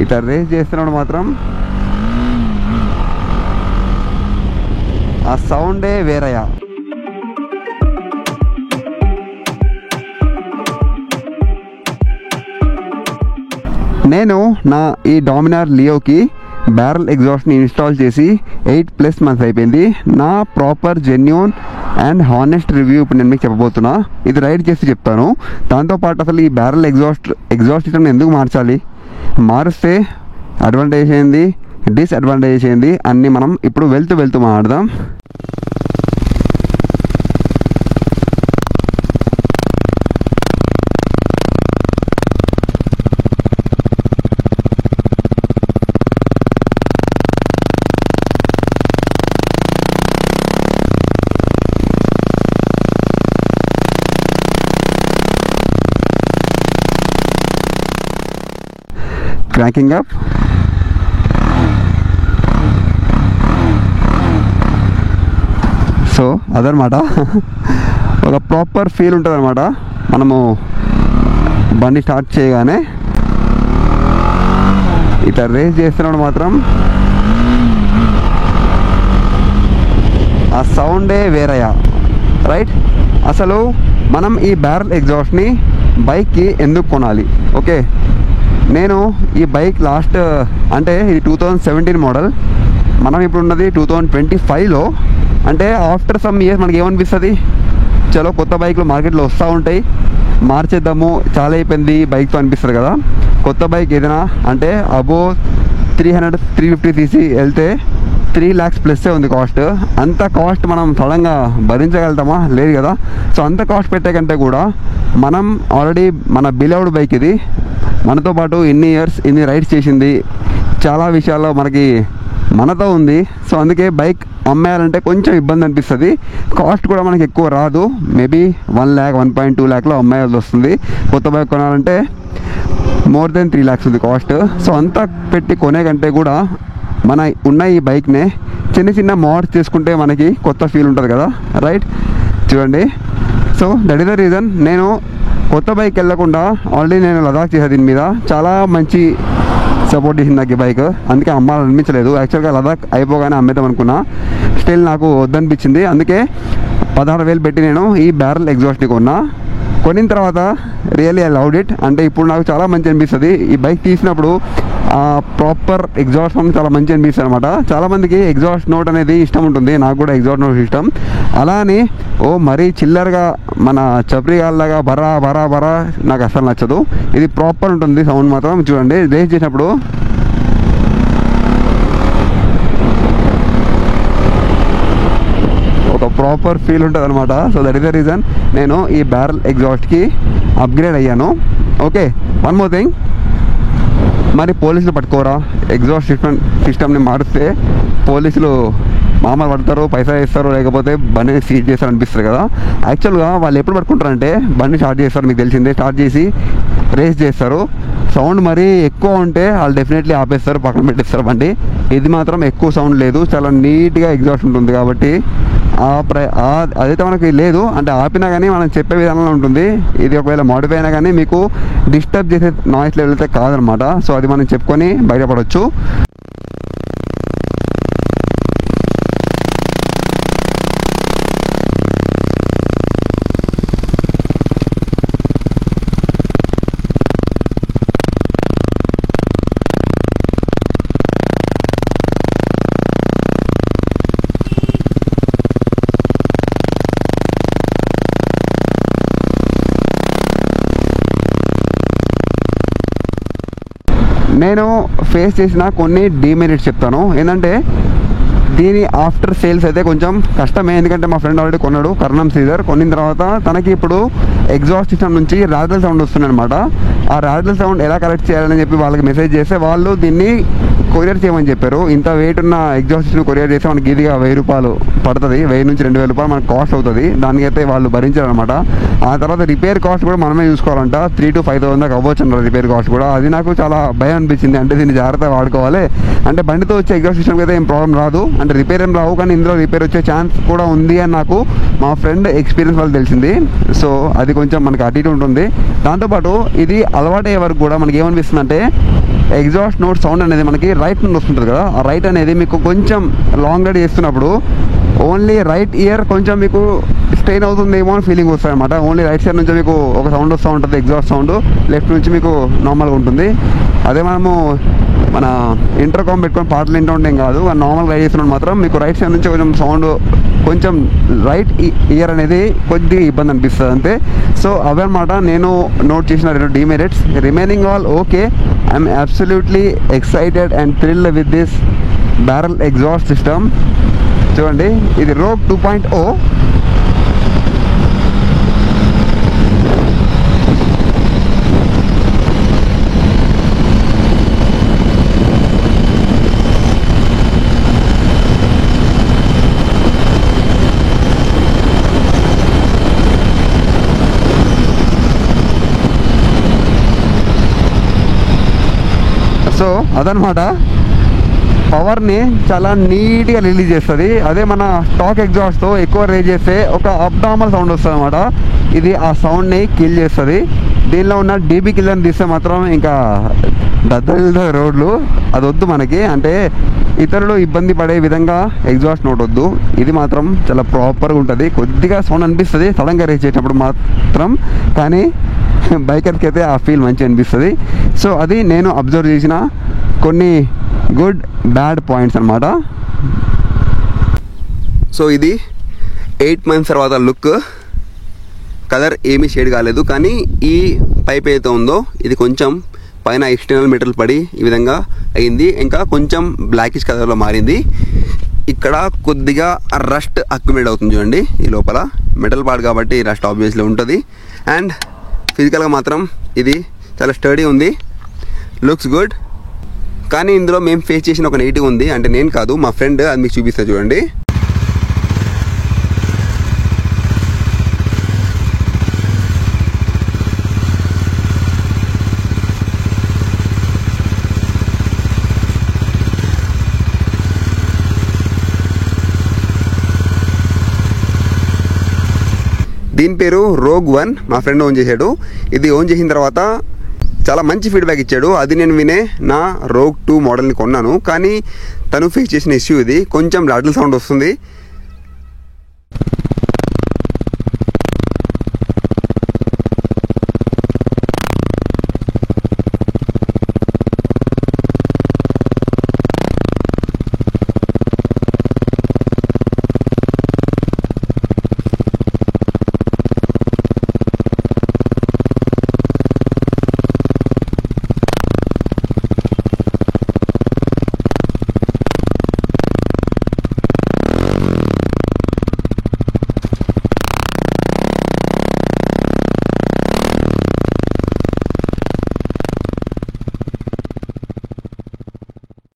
ఇట్లా రేస్ చేస్తున్నాడు మాత్రం ఆ సౌండే వేరయ్యా. నేను నా ఈ డామినార్ లియోకి బ్యారల్ ఎగ్జాస్ట్ని ఇన్స్టాల్ చేసి 8+ మంత్స్ అయిపోయింది. నా proper genuine and honest review ఇప్పుడు నేను మీకు చెప్పబోతున్నా. ఇది రైడ్ చేసి చెప్తాను. దాంతోపాటు అసలు ఈ బ్యారల్ ఎగ్జాస్ట్ సిస్టమ్ని ఎందుకు మార్చాలి, మారుస్తే అడ్వాంటేజ్ ఏంది, డిస్అడ్వాంటేజ్ ఏంది అన్నీ మనం ఇప్పుడు వెళ్తూ మాట్లాడదాం. క్రాంకింగ్ అప్, సో అదనమాట ఒక ప్రాపర్ ఫీల్ ఉంటుంది అనమాట. మనము బండి స్టార్ట్ చేయగానే ఇట్లా రేస్ చేస్తున్నాడు మాత్రం ఆ సౌండే వేరయ్యా, రైట్. అసలు మనం ఈ బ్యారల్ ఎగ్జాస్ట్ని బైక్కి ఎందుకు కొనాలి? ఓకే, నేను ఈ బైక్ లాస్ట్ అంటే ఇది 2017 మోడల్, మనం ఇప్పుడు ఉన్నది 2025లో. అంటే ఆఫ్టర్ సమ్ ఇయర్స్ మనకి ఏమనిపిస్తుంది, చలో కొత్త బైక్లు మార్కెట్లో వస్తూ ఉంటాయి, మార్చేద్దాము, చాలా అయిపోయింది బైక్తో అనిపిస్తుంది కదా. కొత్త బైక్ ఏదైనా అంటే అబో 300-350 cc వెళ్తే 3 lakhs ప్లస్సే ఉంది కాస్ట్. అంత కాస్ట్ మనం సడన్గా భరించగలుగుతామా? లేదు కదా. సో అంత కాస్ట్ పెట్టే కంటే కూడా మనం ఆల్రెడీ మన బిలవ్డ్ బైక్ ఇది, మనతో పాటు ఇన్ని ఇయర్స్ ఇన్ని రైడ్స్ చేసింది, చాలా విషయాల్లో మనతో ఉంది. సో అందుకే బైక్ అమ్మేయాలంటే కొంచెం ఇబ్బంది అనిపిస్తుంది. కాస్ట్ కూడా మనకి ఎక్కువ రాదు, మేబీ 1 lakh 1.2 lakhలో అమ్మేయాల్సి వస్తుంది. కొత్త బైక్ కొనాలంటే మోర్ దెన్ 3 lakhs ఉంది కాస్ట్. సో అంతా పెట్టి కొనే కంటే కూడా మన ఉన్న ఈ బైక్నే చిన్న మోడ్స్ చేసుకుంటే మనకి కొత్త ఫీల్ ఉంటుంది కదా, రైట్. చూడండి, so that is the reason నేను కొత్త బైక్ వెళ్ళకుండా ఆల్రెడీ నేను లదాఖ్ చేసా. దీని మీద చాలా మంచి సపోర్ట్ చేసింది నాకు ఈ బైక్, అందుకే అమ్మాలనిపించలేదు. యాక్చువల్గా లదాఖ్ అయిపోగానే అమ్మేద్దాం అనుకున్నా, స్టిల్ నాకు వద్దనిపించింది. అందుకే 16,000 పెట్టి నేను ఈ బ్యారల్ ఎగ్జాస్ట్ని కొనిన తర్వాత రియల్లీ ఐ లవ్డ్ ఇట్. అంటే ఇప్పుడు నాకు చాలా మంచి అనిపిస్తుంది ఈ బైక్ తీసినప్పుడు. ప్రాపర్ ఎగ్జాస్ట్ సౌండ్ చాలా మంచి అనిపిస్తుంది అనమాట. చాలామందికి ఎగ్జాస్ట్ నోట్ అనేది ఇష్టం ఉంటుంది, నాకు కూడా ఎగ్జాస్ట్ నోట్ ఇష్టం. అలా అని మరీ చిల్లర్గా మన చప్రిగాల్లాగా బరా నాకు అసలు నచ్చదు. ఇది ప్రాపర్ ఉంటుంది సౌండ్ మాత్రం. చూడండి, రేస్ చేసినప్పుడు ఒక ప్రాపర్ ఫీల్ ఉంటుంది అనమాట. So that is the reason నేను ఈ బ్యారల్ ఎగ్జాస్ట్కి అప్గ్రేడ్ అయ్యాను. ఓకే, వన్ మోర్ థింగ్, మరి పోలీసులు పట్టుకోరా? ఎగ్జాస్ట్ సిస్టమ్ని మారిస్తే పోలీసులు మామూలు పడతారు, పైసా ఇస్తారు, లేకపోతే బండిని సీజ్ చేస్తారు అనిపిస్తుంది కదా. యాక్చువల్గా వాళ్ళు ఎప్పుడు పట్టుకుంటారంటే బండి స్టార్ట్ చేస్తారు, మీకు తెలిసిందే, స్టార్ట్ చేసి రేస్ చేస్తారు. సౌండ్ మరీ ఎక్కువ ఉంటే వాళ్ళు డెఫినెట్లీ ఆపేస్తారు, పక్కన పెట్టేస్తారు బండి. ఇది మాత్రం ఎక్కువ సౌండ్ లేదు, చాలా నీట్గా ఎగ్జాస్ట్ ఉంటుంది కాబట్టి అదైతే మనకి లేదు. అంటే ఆపినా కానీ మనం చెప్పే విధానంలో ఉంటుంది. ఇది ఒకవేళ మోడిఫై అయినా కానీ మీకు డిస్టర్బ్ చేసే నాయిస్ లెవెల్ అయితే కాదనమాట. సో అది మనం చెప్పుకొని బయటపడవచ్చు. నేను ఫేస్ చేసిన కొన్ని డీమెరిట్స్ చెప్తాను. ఏంటంటే దీని ఆఫ్టర్ సేల్స్ అయితే కొంచెం కష్టమే, ఎందుకంటే మా ఫ్రెండ్ ఆల్రెడీ కొన్నాడు, కర్ణం శ్రీధర్. కొనిన తర్వాత తనకి ఇప్పుడు ఎగ్జాస్ట్ సిస్టమ్ నుంచి రాడిల్ సౌండ్ వస్తుంది అనమాట. ఆ రాడిల్ సౌండ్ ఎలా కరెక్ట్ చేయాలని చెప్పి వాళ్ళకి మెసేజ్ చేస్తే వాళ్ళు దీన్ని కొరియర్ చేయమని చెప్పారు. ఇంత వెయిట్ ఉన్న ఎగ్జాస్ట్ సిస్టమ్ కొరియర్ చేస్తే మనకి ఈజీగా 1000 రూపాయలు పడుతుంది, 1000 నుంచి 2000 రూపాయలు మనకు కాస్ట్ అవుతుంది. దానికైతే వాళ్ళు భరించారనమాట. ఆ తర్వాత రిపేర్ కాస్ట్ కూడా మనమే చూసుకోవాలంట, 3,000 to 5,000 దాకా అవ్వచ్చు అన్నారు రిపేర్ కాస్ట్ కూడా. అది నాకు చాలా భయం అనిపించింది. అంటే దీన్ని జాగ్రత్తగా వాడుకోవాలి. అంటే బండితో వచ్చే ఎగ్జాస్ట్ సిస్టమ్కి అయితే ఏం ప్రాబ్లం రాదు, అంటే రిపేర్ ఏం రావు, కానీ ఇందులో రిపేర్ వచ్చే ఛాన్స్ కూడా ఉంది అని నాకు మా ఫ్రెండ్ ఎక్స్పీరియన్స్ వాళ్ళు తెలిసింది. సో అది కొంచెం మనకి అటు ఇటు ఉంటుంది. దాంతోపాటు ఇది అలవాటు అయ్యే వరకు కూడా మనకి ఏమనిపిస్తుంది అంటే ఎగ్జాస్ట్ నోట్ సౌండ్ అనేది మనకి రైట్ నుండి వస్తుంటుంది కదా, ఆ రైట్ అనేది మీకు కొంచెం లాంగ్ రైడ్ చేస్తున్నప్పుడు ఓన్లీ రైట్ ఇయర్ కొంచెం మీకు స్ట్రెయిన్ అవుతుందేమో అని ఫీలింగ్ వస్తుంది అనమాట. ఓన్లీ రైట్ సైడ్ నుంచి మీకు ఒక సౌండ్ వస్తూ ఉంటుంది ఎగ్జాస్ట్ సౌండ్, లెఫ్ట్ నుంచి మీకు నార్మల్గా ఉంటుంది. అదే మనము మన ఇంటర్కామ్ పెట్టుకొని పాటలు వింటూ ఉంటాం కాదు, నార్మల్ రైడ్ చేస్తున్నప్పుడు మాత్రం మీకు రైట్ సైడ్ నుంచి కొంచెం సౌండ్ కొంచెం రైట్ ఇయర్ అనేది కొద్దిగా ఇబ్బంది అనిపిస్తుంది అంతే. సో అవన్నమాట నేను నోట్ చేసిన 2 demerits. Remaining all okay. I'm absolutely excited and thrilled with this barrel exhaust system. చూడండి, ఇది రోగ్ 2.0. సో అదనమాట, పవర్ని చాలా నీట్గా రిలీజ్ చేస్తుంది. అదే మన స్టాక్ ఎగ్జాస్ట్తో ఎక్కువ రేజ్ చేస్తే ఒక అబ్నార్మల్ సౌండ్ వస్తుంది అనమాట. ఇది ఆ సౌండ్ని కిల్ చేస్తుంది. దీనిలో ఉన్న డీబీ కిల్లర్ని తీస్తే మాత్రం ఇంకా దద్దరిల్లుతుంది రోడ్లు. అది వద్దు మనకి, అంటే ఇతరులు ఇబ్బంది పడే విధంగా ఎగ్జాస్ట్ నోట్ వద్దు. ఇది మాత్రం చాలా ప్రాపర్గా ఉంటుంది. కొద్దిగా సౌండ్ అనిపిస్తుంది సడన్గా రేజ్ చేసినప్పుడు మాత్రం, కానీ బైకర్కి అయితే ఆ ఫీల్ మంచిగా అనిపిస్తుంది. సో అది నేను అబ్జర్వ్ చేసిన కొన్ని గుడ్ బ్యాడ్ పాయింట్స్ అనమాట. సో ఇది 8 months తర్వాత లుక్. కలర్ ఏమీ షేడ్ కాలేదు, కానీ ఈ పైప్ ఏదైతే ఉందో ఇది కొంచెం పైన ఎక్స్టర్నల్ మెటల్ పడి ఈ విధంగా అయింది. ఇంకా కొంచెం బ్లాకిష్ కలర్లో మారింది. ఇక్కడ కొద్దిగా రస్ట్ అక్యుమిలేట్ అవుతుంది చూడండి. ఈ లోపల మెటల్ పార్ట్ కాబట్టి రస్ట్ ఆబ్వియస్లీ ఉంటుంది. అండ్ ఫిజికల్గా మాత్రం ఇది చాలా స్టడీ ఉంది, లుక్స్ గుడ్. కానీ ఇందులో మేము ఫేస్ చేసిన ఒక నెగిటివ్ ఉంది, అంటే నేను కాదు మా ఫ్రెండ్, అది మీకు చూపిస్తా చూడండి. దీని పేరు రోగ్ 1. మా ఫ్రెండ్ ఓన్ చేశాడు. ఇది ఓన్ చేసిన తర్వాత చాలా మంచి ఫీడ్బ్యాక్ ఇచ్చాడు. అది నేను వినే నా రోగ్ 2 మోడల్ని కొన్నాను. కానీ తను ఫేస్ చేసిన ఇష్యూ ఇది, కొంచెం లాటిల్ సౌండ్ వస్తుంది.